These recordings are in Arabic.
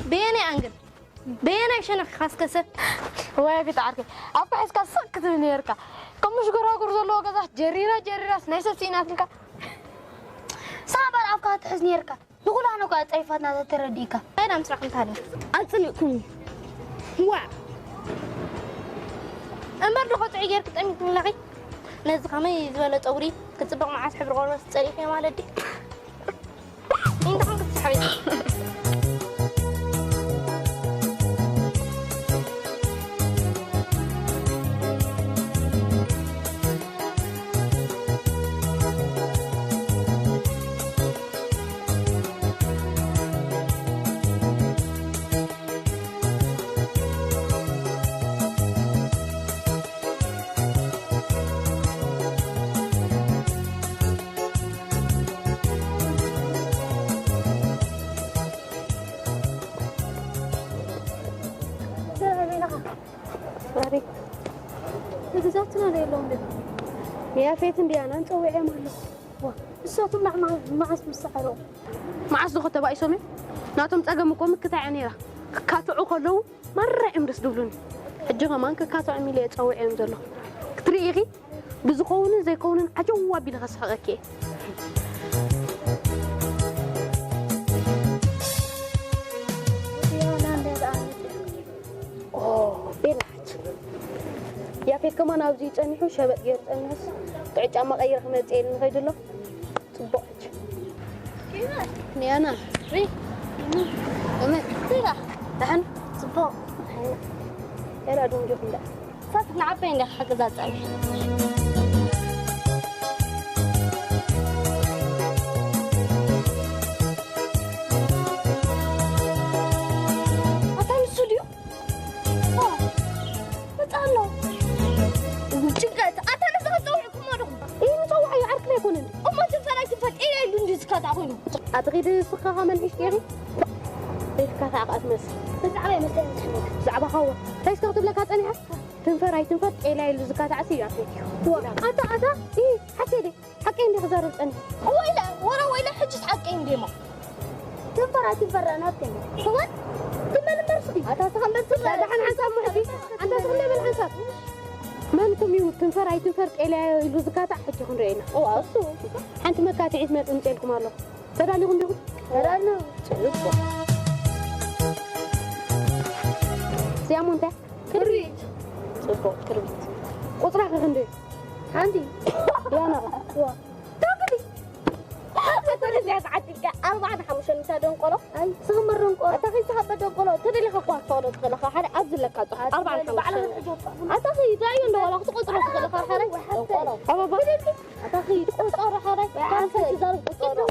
بيني أنقل بيني شنو خاسكسة وين في تعرفي أبحث كسكت من يركا كم مش قرا زلوا كذا جريرة نيسا سيناتك صعب الأفكار تحزني يركا نقول أنا قاعد أيفاتنا ترديكا أنا مسرح مثالي أنسلكم وا أمر دخلت عيار كنت أمي من لغي نزق همي زبالة أوري كنت بقى مع أصحاب الغربة تسألي يا مالدي إنت هم كنت حبيبي يا فيت ديانا انت وعي مالو الصوت مع اسم السحرو مع صدق تبعي سمي ناتم تقمكم كتاع نيرا كاتعو كلو مره امرس دبلوني حجه كمان كاتعو عميله يتصوعيهم زلو كتريغي بزخون زي كونن عجوا بلغسحقكي يا فيت كمان أوزي تانيحو شبك غير تانيحس تعيش عما غير خمس عيل نغيد الله تبقج ني أنا ري أمي تيلا دحن صباح يلا دوم جوكم ده فاتح نعبين لك حق ذات عمي أتعمل استوديو بتقلو وجنكت أتعمل زغزوعكم مالكم إيه مصوعي عارك لا يكون أما تنفرق تنفرق إيه اللي نديس كات عقولي أتغيد سخاها من إشتيري إيش كاتا عقات مس بس علي مثلا زعبا خوا تايس تكتب لك أتانيها تنفر إيه اللي زكاة عسير عفيتي أتا إيه حسيدي حكين دي خزارة أني وإلى حجة حقين ديما تنفر أنا بتنفر صوت كمان مرسي أتا تخمل لا دحن حساب محبي أنت تخمل بالحساب مالكم يوم تنفر إلى زكاة حجة خن رأينا أصو حنت مكاتي عيد ما تنتيلكم الله ترانيكم بيهم ترانا سيامو انت كريت صبو كربيت قطرك غندي عندي ديانا تاكلي أنا زيادة عتيقة 4-5 تادون قلو أي سهمرن قرا أتاخي سحبة قلو تدري خقوات صورت خلقها حري أبدل لك 4-5 أتاخي دايون دولا تقطر خلقها حري أبا أتاخي تقطر حري كان في زار قطر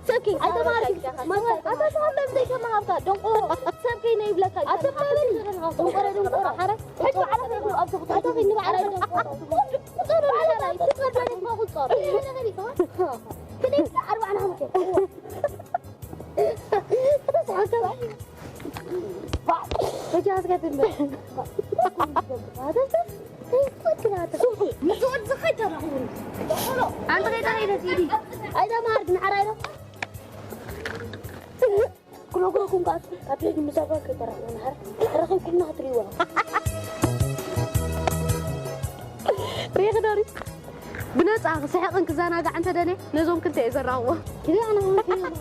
سكين أنت ما أعرف ما أنت تعمل زي كما هذا دون قرا سكين يبلك أنت ما أعرف دون قرا حري حلو على ذلك أبغى أتاخي إنه على دون قرا قطر على تقدر ما قطر أنا غريب كده 4-5 بس هذا وجاز قدم هذا مسؤول زخيتر هون عند غير سيدي أيضا ما أردنا عراينا كلكم قاتل مسافر كتر نهار رخي كنا هتريوا ريخ داري بنات صحيح كزانا قاعد انت دني نزوم كنت يزراوا كذا أنا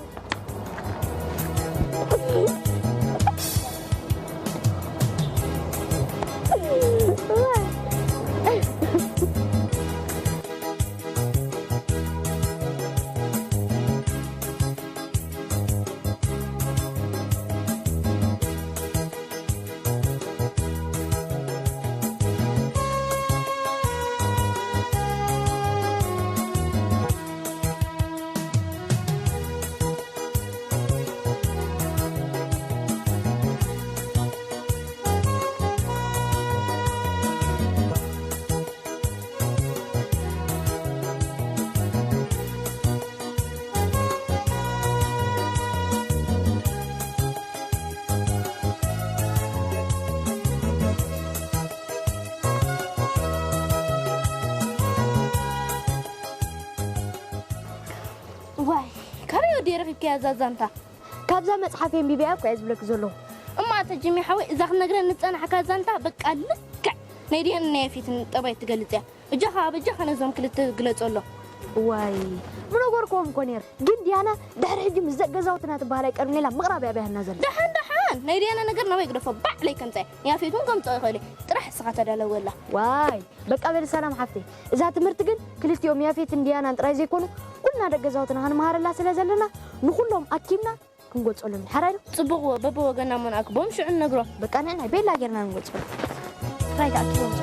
كي رخيب كي زازانتا كابزا مصحف ينبيبيا كو يزبلك زلو اما تجمي حوي اذا نغرن نصنح كازانتا بقى لك نيدين نيفيت طبي تغلصيا اجها بجها نزم كل تغلصلو واي منغوركم كونير ግን ዲያና ድሕሪ ሕጂ ምስ ዘገዛውትና ትበሃል አይቀርም ሌላ መቅራቢያ ቢያህና ዘሎ دحان نيدينا ነገር ነው ይግረፈ ባዕ ላይ ከምጻ ያፊቱን ከምጻ ይኸለ ጥራሕ ስኻ ተዳለወላ ዋይ በቃ በል ሰላም ሓፍቴ እዛ ትምህርት ግን ክልቲኦም ያፊት ዲያናን ጥራይ ዘይኮኑ ኩልና ደገዛውትና ሃንማሃረላ ስለዘለና ንኹሎም አኪምና ክንጎጽሎም ሓራይ ጽቡቕ በበወገና መናክ ቦምሽዕ ነግሮ በቃ ነና ቤላ ጌርና ንጎጽሎም ራይት አኪቦም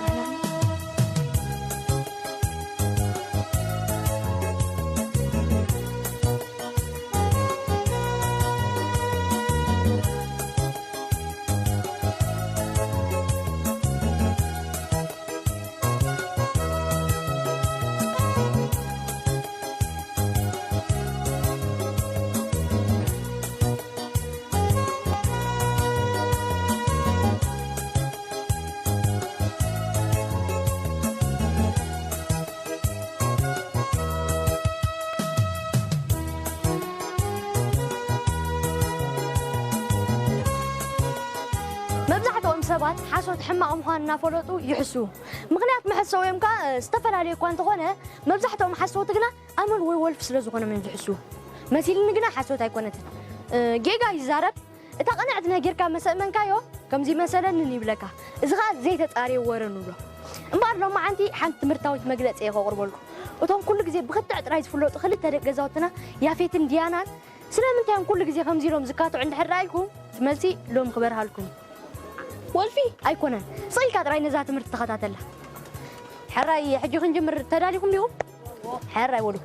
ሰባት ሓሶት ሕማቕ ምዃን እናፈለጡ ይሕስቡ ምክንያት መሕሰው የምካ ዝተፈላልየ እኳ እንተኾነ መብዛሕትኦም ሓሶት ግና ኣመል ወይ ወልፍ ስለ ዝኾነ ምን ዝሕስቡ መሲልኒ ግና ሓሶት ኣይኮነትን ጌጋ ይዛረብ እታ ቀናዕት ነገርካ መሰእመንካዮ ከምዚ መሰለንን ይብለካ እዚ ኸ ዘይተጣርየ ወረ ንብሎ እምበር ሎማዓንቲ ሓንቲ ትምህርታዊት መግለፂ የኸቕርበልኩም እቶም ኩሉ ግዜ ብክትዕ ጥራይ ዝፍለጡ ክልተ ደቂ ገዛውትና ያፌትን ዲያናን ስለምንታዮም ኩሉ ግዜ ከምዚ ኢሎም ዝካትዑ እንድሕር ረኣይኩም ትመልሲ ሎም ክበርሃልኩም ወልፊ ኣይኮነን ጽይልካ ጥራይ ነዛ ትምህርት ተኸታተላ ሕራይ ሕጂ ክንጅምር ተዳሊኩም ዲኹም ሕራይ ወሉ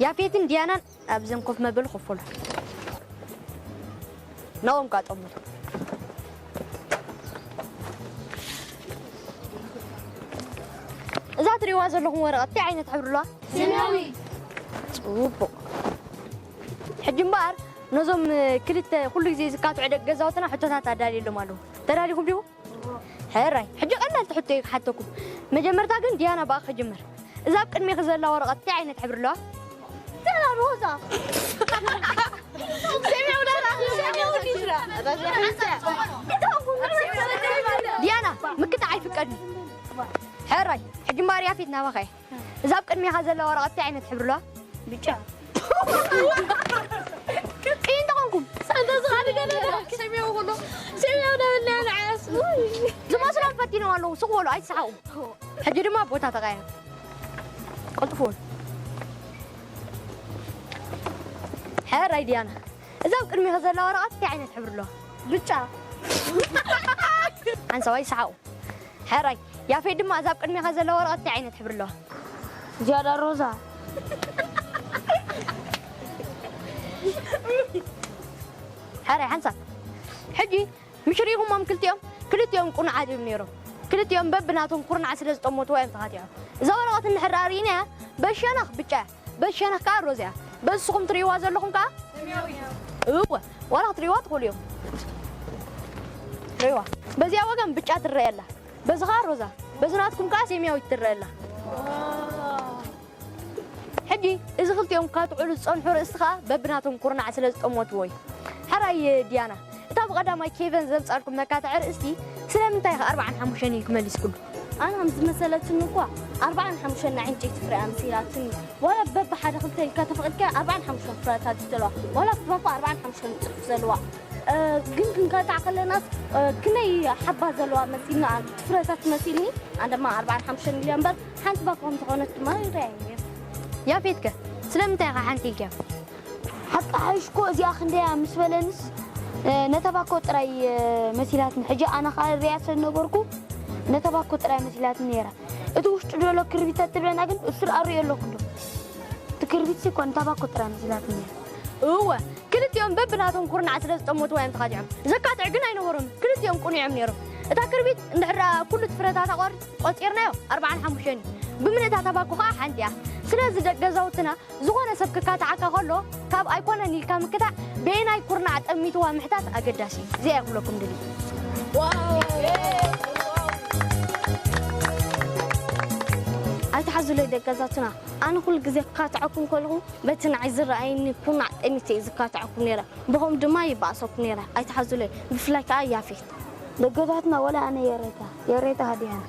ያፌትን ዲያናን ኣብ ዘንኮፍ መበል ክፈሉ ናኦም ካጠምሩ እዛ ትሪእዋ ዘለኹም ወረቐት እንታይ ዓይነት ሕብሪ ኣለዋ ሰማያዊ ጽቡቕ ሕጂ እምበር ነዞም ክልተ ኩሉ ግዜ ዝካትዑ ደቂ ገዛውትና ሕቶታት ኣዳልየሎም ኣለዉ ተዳሊኩም ዲኹም ሕራይ ሕጂ ቀላል ትሕቶ ክሓተኩም መጀመርታ ግን ዲያና በኣ ክጅምር እዛ ኣብ ቅድሚክ ዘላ ወረቐት እንታይ ዓይነት ሕብሪ ኣለዋ ترى روزا ديانا مكت عايف قدني حراي حج ماريا فيتنا بخاي اذا بقدمي هذا الورقه تاعنا تحبر له بيجا انت قنكم سنده صغار قال سميو والله سميو ده انا عاس زما سلام فتينو والله سقولو اي ساعو حج ما بوتا تغاير قلتفون حراي ديانا اذا بقدمي هذا الورقه تاعنا تحبر له بيجا عن سواي ساعو حراي يا في دم عذاب قدمي هذا الورقه تاعنا تحبر له جالا روزا حراي حنسا حجي مشريهم مام كلتيوم كون عادي منيرو كلتيوم ببناتهم قرن عسل زطموت وين تغاتيا اذا ورقه النحرارينا بشنخ بچا بشنخ كاروزيا بسكم تريوا زلكم كا هو ورقه تريوا تقول يوم تريوا بزيا وقم بچا تريلا بزغا روزا بزناتكم كاس يمياو يتريلا حجي اذا قلتيهم كاتعلو صنحو راسخا ببناتهم قرن عسل زطموت وي حراي ديانا طب قدامي كيفن زمصالكم نكاتع راسي سلامنتاي 45 يكملس كله انا هم مسالتني كوا 45 عندي تفرق امثيلاتني ولا بب حدا خلتي كتفقدك 45 فراتات تلوا ولا بب 45 تفزلوا كن كتعقل ناس كني حبه زلوا مسينا فراتات مسيني عندما 45 مليون بر حنت باكم تكونت ما يرين يا فيتك سلامنتاي حنتيك حتى عايشكو زي اخنديا مسبلنس نتباكو تراي مسيلات حجه انا خال رياس نبركو نتباكو تراي مسيلات نيرا اتو وشط دولو كربيتات تبلنا كن اسر اريلو كله تكربيت سيكون نتباكو تراي مسيلات نيرا هو كلت يوم ببناتهم قرن عسل طموت وين تخاجعم زكات عقنا ينورم كلت يوم كون يعم نيرو اتا كربيت ندحرا كل تفرتات اقور قصيرنايو 45 بمن اتا تباكو خا حنتيا سلاز دغزاوتنا زغونه سبككا تعكا خلو كاب ايكونني كام كدا بيناي قرن عطميتوا محتات اقداسي زي اقولكم دلي واو أيتحزلوا دجازاتنا أنا كل جزء قاطعكم كلهم بتنا عايز رأيني كنا أمتى إذا قاطعكم نيرة بهم دماء يبعصوك نيرة أيتحزلوا بفلك أي فيت دجازاتنا ولا أنا يا ريتها هديها